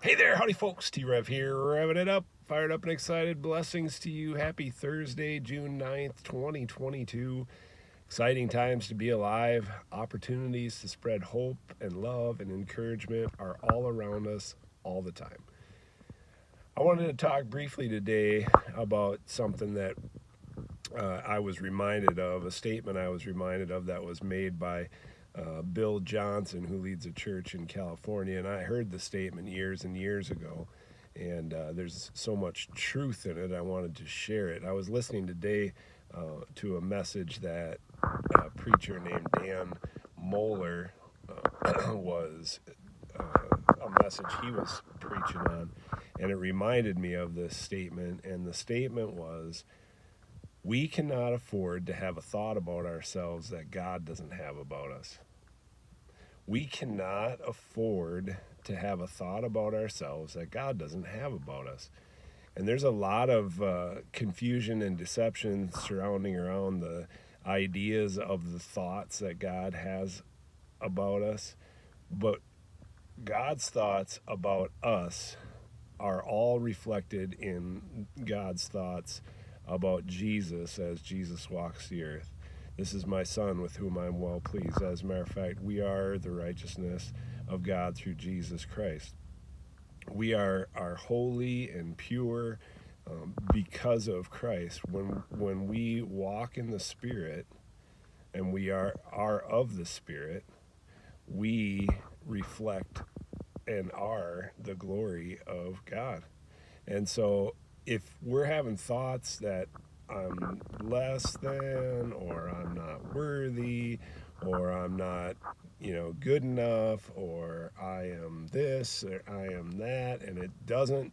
Hey there, howdy folks, T-Rev here, revving it up, fired up and excited. Blessings to you. Happy Thursday, June 9th, 2022. Exciting times to be alive. Opportunities to spread hope and love and encouragement are all around us all the time. I wanted to talk briefly today about something that I was reminded of, a statement I was reminded of that was made by Bill Johnson, who leads a church in California. And I heard the statement years and years ago, and there's so much truth in it. I wanted to share it. I was listening today to a message that a preacher named Dan Moeller was a message he was preaching on, and it reminded me of this statement. And the statement was, we cannot afford to have a thought about ourselves that God doesn't have about us. We cannot afford to have a thought about ourselves that God doesn't have about us. And there's a lot of confusion and deception surrounding around the ideas of the thoughts that God has about us. But God's thoughts about us are all reflected in God's thoughts about Jesus as Jesus walks the earth. This is my son with whom I'm well pleased. As a matter of fact, we are the righteousness of God through Jesus Christ. We are holy and pure because of Christ. When we walk in the Spirit and we are of the Spirit, we reflect and are the glory of God. And so if we're having thoughts that I'm less than, or I'm not worthy, or I'm not, good enough, or I am this, or I am that, and it doesn't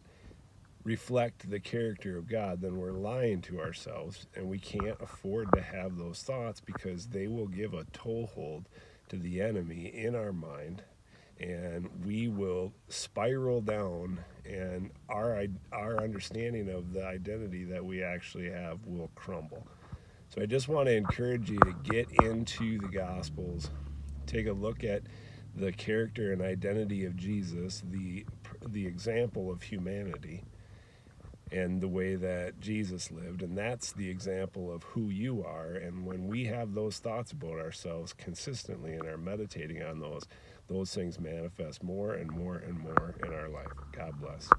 reflect the character of God, then we're lying to ourselves, and we can't afford to have those thoughts because they will give a toehold to the enemy in our mind, and we will spiral down, and our understanding of the identity that we actually have will crumble. So I just want to encourage you to get into the Gospels, take a look at the character and identity of Jesus, the example of humanity, and the way that Jesus lived. And that's the example of who you are. And when we have those thoughts about ourselves consistently and are meditating on those things manifest more and more and more in our life. God bless.